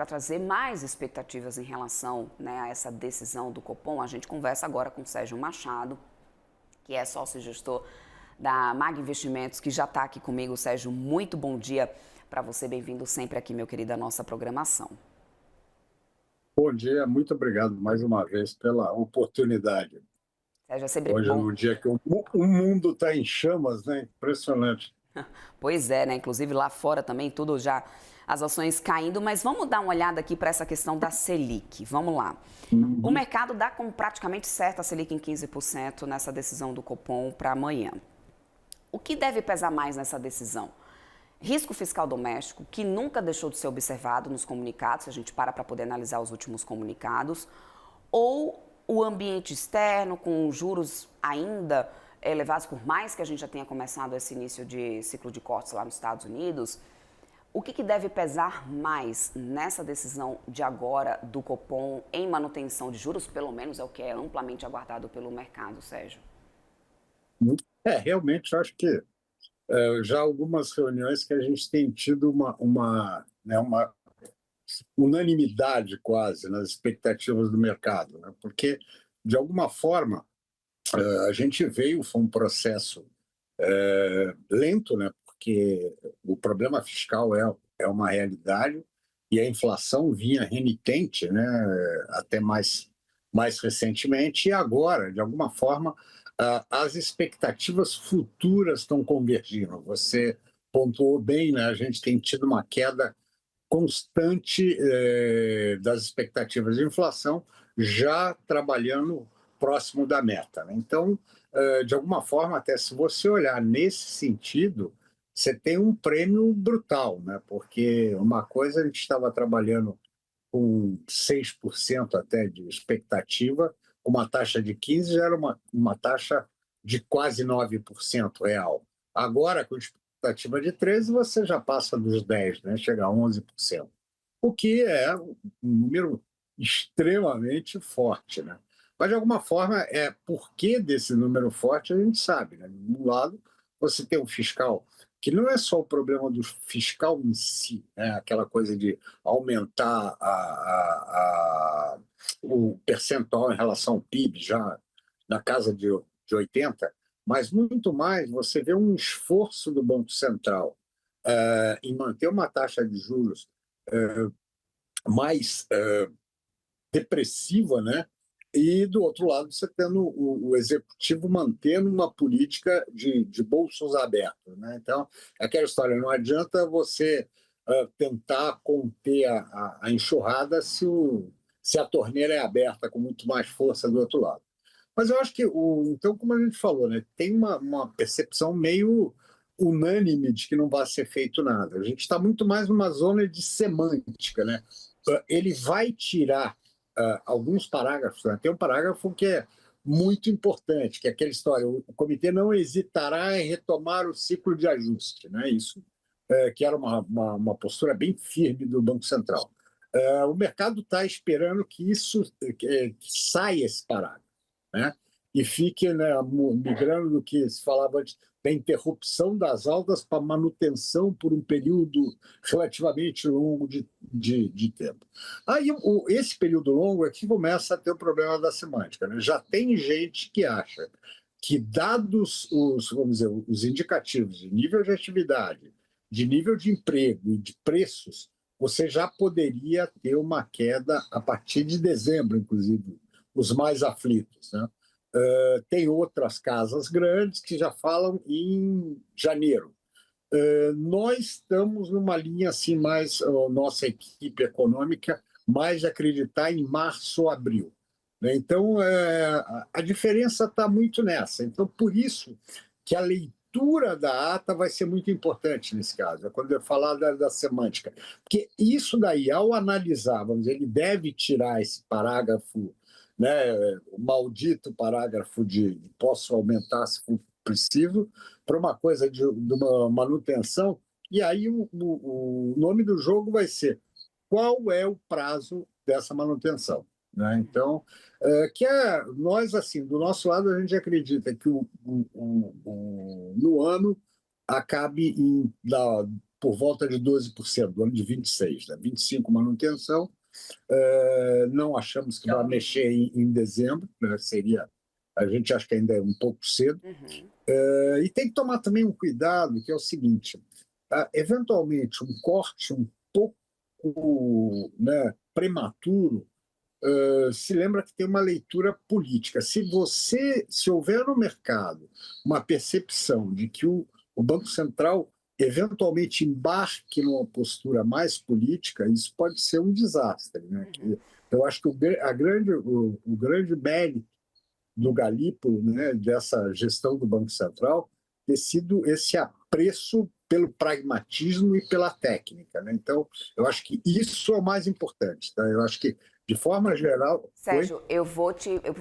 para trazer mais expectativas em relação, né, a essa decisão do Copom, a gente conversa agora com o Sérgio Machado, que é sócio-gestor da MAG Investimentos, que já está aqui comigo. Sérgio, muito bom dia para você, bem-vindo sempre aqui, meu querido, à nossa programação. Bom dia, muito obrigado mais uma vez pela oportunidade. Sérgio, é sempre Hoje é bom. um dia que o mundo está em chamas, né? Impressionante. Pois é, né? Inclusive lá fora também, tudo já, as ações caindo, mas vamos dar uma olhada aqui para essa questão da Selic. Vamos lá. O Uhum. mercado dá como praticamente certa a Selic em 15% nessa decisão do Copom para amanhã. O que deve pesar mais nessa decisão? Risco fiscal doméstico, que nunca deixou de ser observado nos comunicados, se a gente para poder analisar os últimos comunicados, ou o ambiente externo, com juros ainda elevados, por mais que a gente já tenha começado esse início de ciclo de cortes lá nos Estados Unidos, o que deve pesar mais nessa decisão de agora do Copom em manutenção de juros, pelo menos é o que é amplamente aguardado pelo mercado, Sérgio? Realmente, eu acho que já algumas reuniões que a gente tem tido uma unanimidade quase nas expectativas do mercado, né? Porque, de alguma forma, a gente foi um processo lento, né? Porque o problema fiscal é uma realidade e a inflação vinha renitente, né? Até mais recentemente, e agora, de alguma forma, as expectativas futuras estão convergindo. Você pontuou bem, né? A gente tem tido uma queda constante das expectativas de inflação, já trabalhando próximo da meta, né? Então, de alguma forma, até se você olhar nesse sentido, você tem um prêmio brutal, né? Porque uma coisa a gente estava trabalhando com 6% até de expectativa, com uma taxa de 15 já era uma taxa de quase 9% real. Agora, com expectativa de 13, você já passa dos 10, né? Chega a 11%, o que é um número extremamente forte, né? Mas, de alguma forma, por que desse número forte a gente sabe, né? De um lado, você tem um fiscal que não é só o problema do fiscal em si, né? Aquela coisa de aumentar o percentual em relação ao PIB já na casa de 80, mas muito mais você vê um esforço do Banco Central em manter uma taxa de juros mais depressiva, né? E, do outro lado, você tendo o executivo mantendo uma política de bolsos abertos, né? Então, é aquela história, não adianta você tentar conter a enxurrada se a torneira é aberta com muito mais força do outro lado. Mas eu acho que, então, como a gente falou, né, tem uma percepção meio unânime de que não vai ser feito nada. A gente está muito mais numa zona de semântica, né? Ele vai tirar alguns parágrafos, né? Tem um parágrafo que é muito importante, que é aquela história: o comitê não hesitará em retomar o ciclo de ajuste, né? Isso que era uma postura bem firme do Banco Central. O mercado está esperando que que saia esse parágrafo, né? E fique, né, migrando do que se falava antes da interrupção das aulas para manutenção por um período relativamente longo de tempo. Aí, esse período longo é que começa a ter o problema da semântica, né? Já tem gente que acha que, dados vamos dizer, os indicativos de nível de atividade, de nível de emprego e de preços, você já poderia ter uma queda a partir de dezembro, inclusive, os mais aflitos, né? Tem outras casas grandes que já falam em janeiro. Nós estamos numa linha assim mais, nossa equipe econômica, mais de acreditar em março ou abril, né? Então, a diferença está muito nessa. Então, por isso que a leitura da ata vai ser muito importante nesse caso, é quando eu falar da semântica. Porque isso daí, ao analisar, vamos dizer, ele deve tirar esse parágrafo, né, o maldito parágrafo de posso aumentar se for preciso, para uma coisa de uma manutenção, e aí o nome do jogo vai ser qual é o prazo dessa manutenção, né? Então, nós, assim, do nosso lado, a gente acredita que no ano acabe por volta de 12%, do ano de 26, né? 25% manutenção. Não achamos que vai mexer em dezembro, né? A gente acha que ainda é um pouco cedo. E tem que tomar também um cuidado, que é o seguinte, eventualmente um corte um pouco, né, prematuro, se lembra que tem uma leitura política. Se houver no mercado uma percepção de que o Banco Central eventualmente embarque numa postura mais política, isso pode ser um desastre, né? Eu acho que o grande mérito do Galípolo, né, dessa gestão do Banco Central, ter sido esse apreço pelo pragmatismo e pela técnica, né? Então, eu acho que isso é o mais importante, tá? Eu acho que, de forma geral... Sérgio, eu vou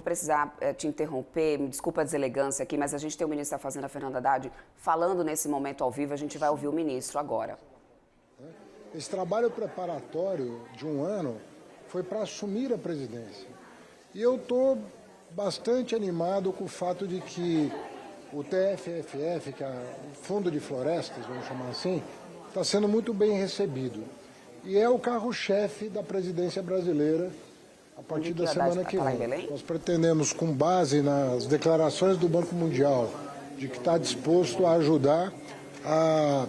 precisar te interromper, me desculpa a deselegância aqui, mas a gente tem o ministro da Fazenda, Fernando Haddad, falando nesse momento ao vivo, a gente vai ouvir o ministro agora. Esse trabalho preparatório de um ano foi para assumir a presidência. E eu estou bastante animado com o fato de que o TFFF, que é o Fundo de Florestas, vamos chamar assim, está sendo muito bem recebido. E é o carro-chefe da presidência brasileira a partir da semana que vem. Nós pretendemos, com base nas declarações do Banco Mundial, de que está disposto a ajudar a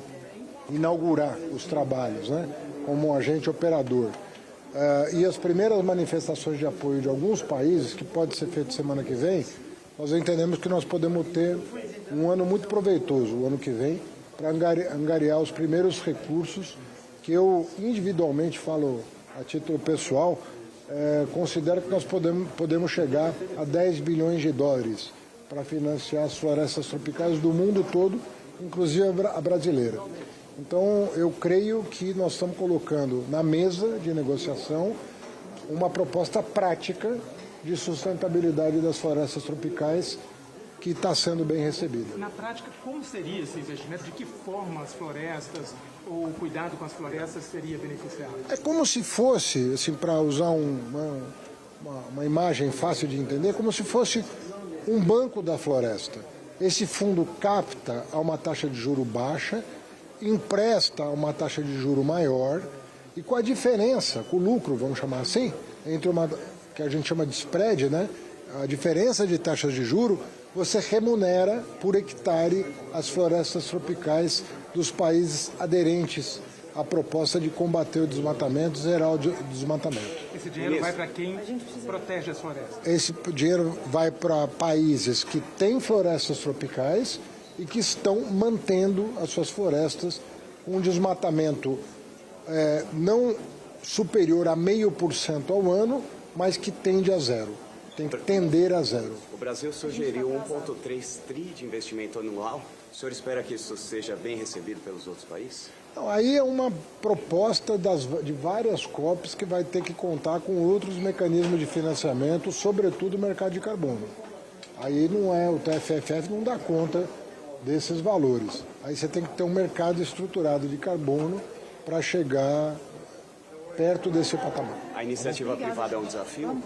inaugurar os trabalhos, né, como um agente operador. E as primeiras manifestações de apoio de alguns países, que pode ser feito semana que vem, nós entendemos que nós podemos ter um ano muito proveitoso, o ano que vem, para angariar os primeiros recursos que eu individualmente falo a título pessoal, considero que nós podemos chegar a 10 bilhões de dólares para financiar as florestas tropicais do mundo todo, inclusive a brasileira. Então, eu creio que nós estamos colocando na mesa de negociação uma proposta prática de sustentabilidade das florestas tropicais que está sendo bem recebida. Na prática, como seria esse investimento? De que forma as florestas ou o cuidado com as florestas seria beneficiado? É como se fosse, assim, para usar uma imagem fácil de entender, como se fosse um banco da floresta. Esse fundo capta a uma taxa de juro baixa, empresta uma taxa de juro maior e com a diferença, com o lucro, vamos chamar assim, entre uma que a gente chama de spread, né? A diferença de taxas de juro, você remunera por hectare as florestas tropicais dos países aderentes à proposta de combater o desmatamento, zerar o desmatamento. Esse dinheiro vai para quem protege as florestas? Esse dinheiro vai para países que têm florestas tropicais e que estão mantendo as suas florestas com um desmatamento não superior a 0,5% ao ano, mas que tende a zero, tem que tender a zero. O Brasil sugeriu 1,3 tri de investimento anual. O senhor espera que isso seja bem recebido pelos outros países? Não, aí é uma proposta de várias COPs que vai ter que contar com outros mecanismos de financiamento, sobretudo o mercado de carbono. Aí o TFFF não dá conta desses valores. Aí você tem que ter um mercado estruturado de carbono para chegar perto desse patamar. A iniciativa privada é um desafio?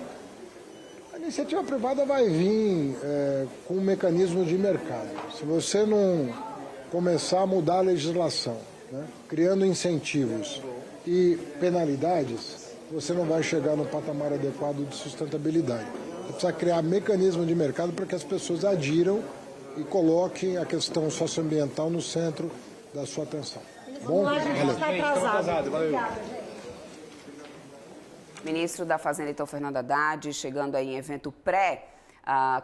A iniciativa privada vai vir com um mecanismo de mercado. Se você não começar a mudar a legislação, né, criando incentivos e penalidades, você não vai chegar no patamar adequado de sustentabilidade. Você precisa criar mecanismo de mercado para que as pessoas adiram e coloquem a questão socioambiental no centro da sua atenção. Bom? Valeu. Ministro da Fazenda, então, Fernando Haddad, chegando aí em evento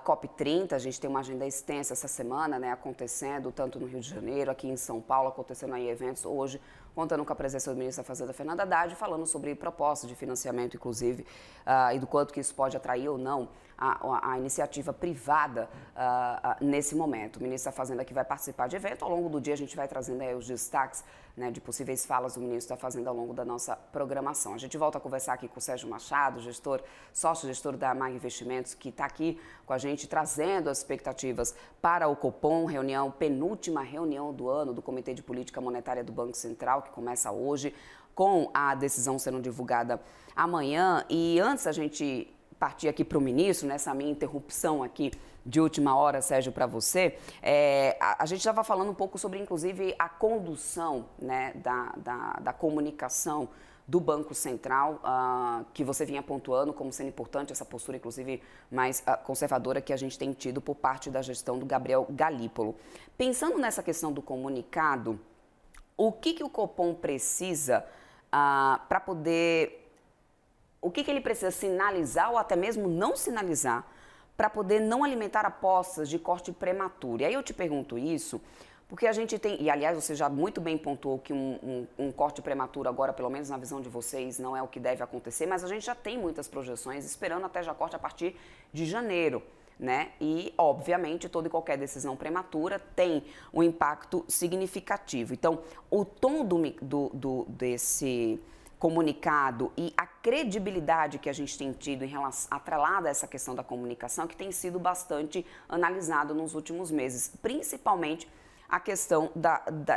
COP30, a gente tem uma agenda extensa essa semana, né, acontecendo tanto no Rio de Janeiro, aqui em São Paulo, acontecendo aí eventos hoje, contando com a presença do ministro da Fazenda, Fernando Haddad, falando sobre propostas de financiamento, inclusive, e do quanto que isso pode atrair ou não a iniciativa privada nesse momento. O ministro da Fazenda que vai participar de evento, ao longo do dia a gente vai trazendo aí os destaques, né, de possíveis falas do ministro da Fazenda ao longo da nossa programação. A gente volta a conversar aqui com o Sérgio Machado, sócio-gestor da MAG Investimentos, que está aqui com a gente trazendo as expectativas para o Copom, penúltima reunião do ano do Comitê de Política Monetária do Banco Central, que começa hoje, com a decisão sendo divulgada amanhã. E antes a gente partir aqui para o ministro, nessa minha interrupção aqui de última hora, Sérgio, para você, a gente estava falando um pouco sobre, inclusive, a condução, né, da comunicação do Banco Central, que você vinha pontuando como sendo importante, essa postura, inclusive, mais conservadora que a gente tem tido por parte da gestão do Gabriel Galípolo. Pensando nessa questão do comunicado, o que o Copom precisa para poder... O que ele precisa sinalizar ou até mesmo não sinalizar para poder não alimentar apostas de corte prematuro? E aí eu te pergunto isso porque a gente tem, e aliás você já muito bem pontuou que um corte prematuro agora, pelo menos na visão de vocês, não é o que deve acontecer, mas a gente já tem muitas projeções esperando até já corte a partir de janeiro, né? E, obviamente, toda e qualquer decisão prematura tem um impacto significativo. Então, o tom desse comunicado e a credibilidade que a gente tem tido em relação, atrelada a essa questão da comunicação, que tem sido bastante analisado nos últimos meses, principalmente a questão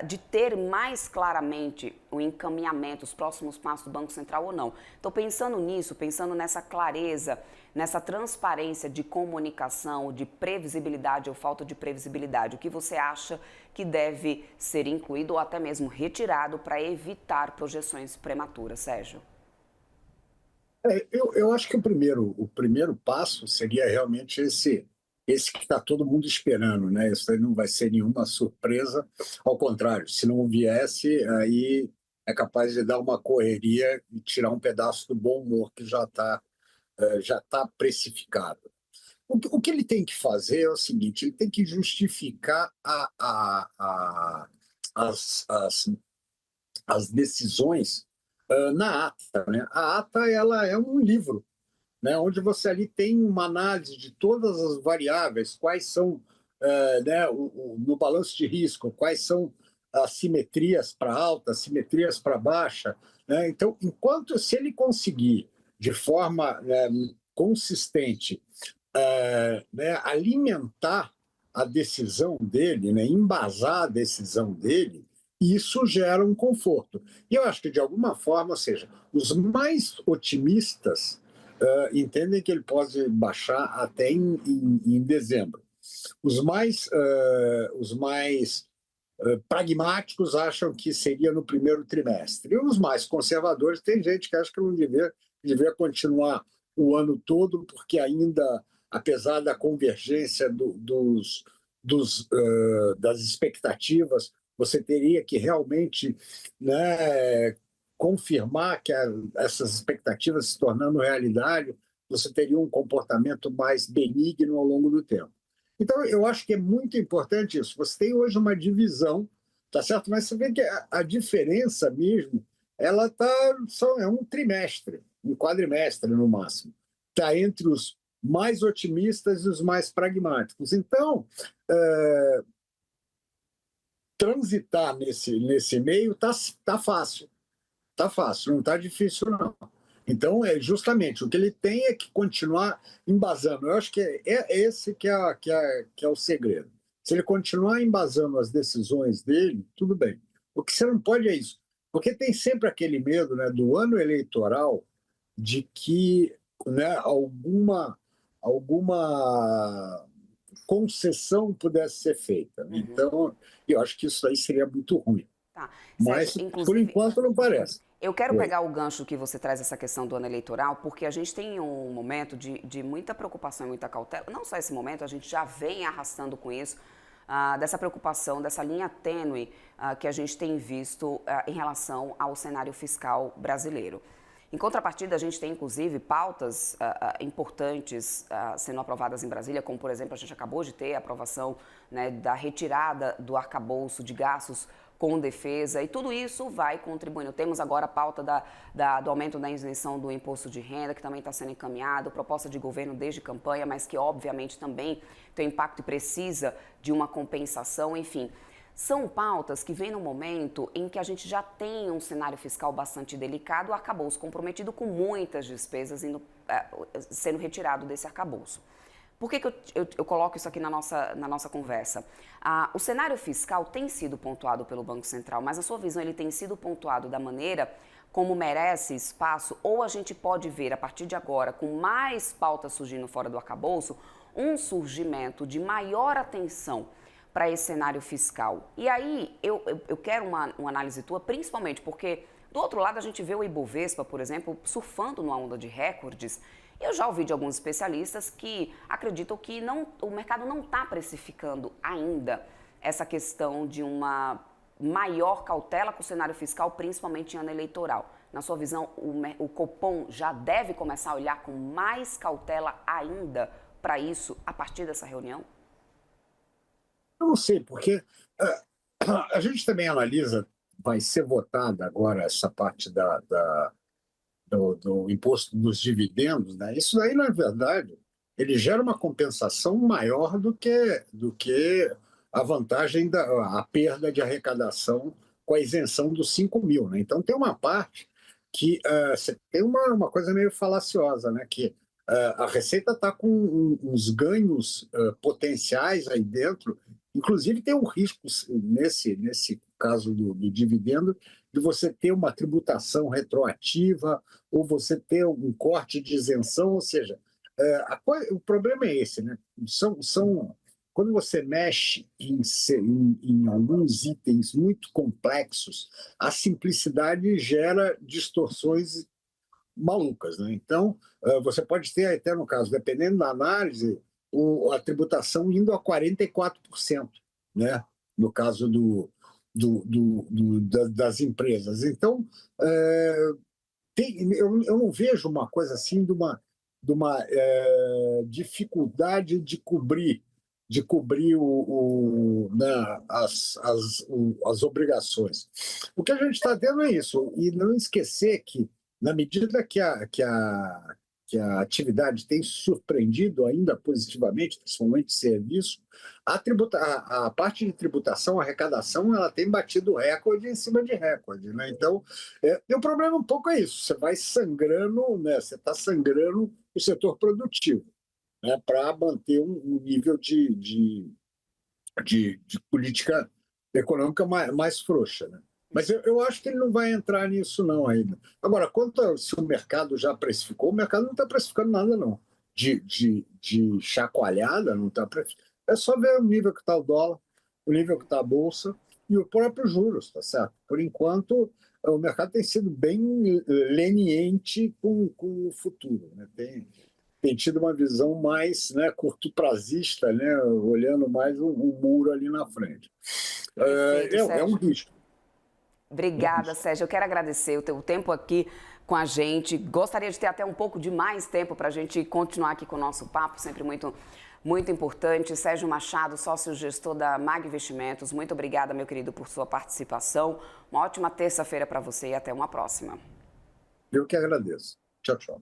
de ter mais claramente o encaminhamento, os próximos passos do Banco Central ou não. Então, pensando nisso, pensando nessa clareza, nessa transparência de comunicação, de previsibilidade ou falta de previsibilidade, o que você acha que deve ser incluído ou até mesmo retirado para evitar projeções prematuras, Sérgio? Eu acho que o primeiro passo seria realmente esse que está todo mundo esperando, né? Isso aí não vai ser nenhuma surpresa, ao contrário, se não viesse, aí é capaz de dar uma correria e tirar um pedaço do bom humor que já tá precificado. O que ele tem que fazer é o seguinte, ele tem que justificar as decisões na ata, né? A ata, ela é um livro, né, onde você ali tem uma análise de todas as variáveis, quais são, né, no balanço de risco, quais são as simetrias para alta, as simetrias para baixa, né? Então, se ele conseguir, de forma, né, consistente, né, alimentar a decisão dele, né, embasar a decisão dele, isso gera um conforto. E eu acho que, de alguma forma, ou seja, os mais otimistas entendem que ele pode baixar até em dezembro. Os mais pragmáticos acham que seria no primeiro trimestre. E os mais conservadores, tem gente que acha que não devia continuar o ano todo, porque ainda, apesar da convergência das expectativas, você teria que realmente, né, confirmar que essas expectativas se tornando realidade, você teria um comportamento mais benigno ao longo do tempo. Então, eu acho que é muito importante isso. Você tem hoje uma divisão, tá certo? Mas você vê que a diferença mesmo, ela é um trimestre, um quadrimestre no máximo. Está entre os mais otimistas e os mais pragmáticos. Então, transitar nesse meio tá fácil. Tá fácil, não tá difícil, não. Então, justamente, o que ele tem é que continuar embasando. Eu acho que é esse que é o segredo. Se ele continuar embasando as decisões dele, tudo bem. O que você não pode é isso. Porque tem sempre aquele medo, né, do ano eleitoral de que, né, alguma concessão pudesse ser feita. Uhum. Então, eu acho que isso aí seria muito ruim. Tá. Mas, Sérgio, por enquanto, não parece. Eu quero pegar o gancho que você traz essa questão do ano eleitoral, porque a gente tem um momento de muita preocupação e muita cautela. Não só esse momento, a gente já vem arrastando com isso, dessa preocupação, dessa linha tênue que a gente tem visto em relação ao cenário fiscal brasileiro. Em contrapartida, a gente tem, inclusive, pautas importantes sendo aprovadas em Brasília, como, por exemplo, a gente acabou de ter a aprovação, né, da retirada do arcabouço de gastos com defesa, e tudo isso vai contribuindo. Temos agora a pauta do aumento da isenção do imposto de renda, que também está sendo encaminhado, proposta de governo desde campanha, mas que obviamente também tem impacto e precisa de uma compensação, enfim. São pautas que vêm no momento em que a gente já tem um cenário fiscal bastante delicado, o arcabouço comprometido com muitas despesas sendo retirado desse arcabouço. Por que eu coloco isso aqui na nossa conversa? O cenário fiscal tem sido pontuado pelo Banco Central, mas, na sua visão, ele tem sido pontuado da maneira como merece espaço, ou a gente pode ver, a partir de agora, com mais pautas surgindo fora do arcabouço, um surgimento de maior atenção para esse cenário fiscal. E aí, eu quero uma análise tua, principalmente porque, do outro lado, a gente vê o Ibovespa, por exemplo, surfando numa onda de recordes. Eu já ouvi de alguns especialistas que acreditam que o mercado não está precificando ainda essa questão de uma maior cautela com o cenário fiscal, principalmente em ano eleitoral. Na sua visão, o Copom já deve começar a olhar com mais cautela ainda para isso a partir dessa reunião? Eu não sei, porque a gente também analisa, vai ser votada agora essa parte do imposto dos dividendos, né? Isso daí, na verdade, ele gera uma compensação maior do que a vantagem a perda de arrecadação com a isenção dos 5 mil, né? Então, tem uma parte que tem uma coisa meio falaciosa, né? Que a Receita está com uns ganhos potenciais aí dentro. Inclusive, tem um risco, nesse caso do dividendo, de você ter uma tributação retroativa ou você ter um corte de isenção, ou seja, o problema é esse, né? Quando você mexe em alguns itens muito complexos, a simplicidade gera distorções malucas, né? Então, você pode ter até, no caso, dependendo da análise, a tributação indo a 44%, né? No caso das empresas. Então, eu não vejo uma coisa assim de uma dificuldade de cobrir as obrigações. O que a gente está tendo é isso, e não esquecer que, na medida que a atividade tem surpreendido ainda positivamente, principalmente serviço, a parte de tributação, a arrecadação, ela tem batido recorde em cima de recorde, né? Então, o problema um pouco é isso, você vai sangrando, né? Você está sangrando o setor produtivo, né? Para manter um nível de política econômica mais frouxa, né? Mas eu acho que ele não vai entrar nisso não ainda. Agora, se o mercado já precificou, o mercado não está precificando nada não. De chacoalhada, não está precificando. É só ver o nível que está o dólar, o nível que está a Bolsa e o próprio juros, tá certo? Por enquanto, o mercado tem sido bem leniente com o futuro, né? Tem tido uma visão mais, né, curto-prazista, né, olhando mais um muro ali na frente. É um risco. Obrigada, Sérgio. Eu quero agradecer o teu tempo aqui com a gente. Gostaria de ter até um pouco de mais tempo para a gente continuar aqui com o nosso papo, sempre muito, muito importante. Sérgio Machado, sócio-gestor da MAG Investimentos. Muito obrigada, meu querido, por sua participação. Uma ótima terça-feira para você e até uma próxima. Eu que agradeço. Tchau, tchau.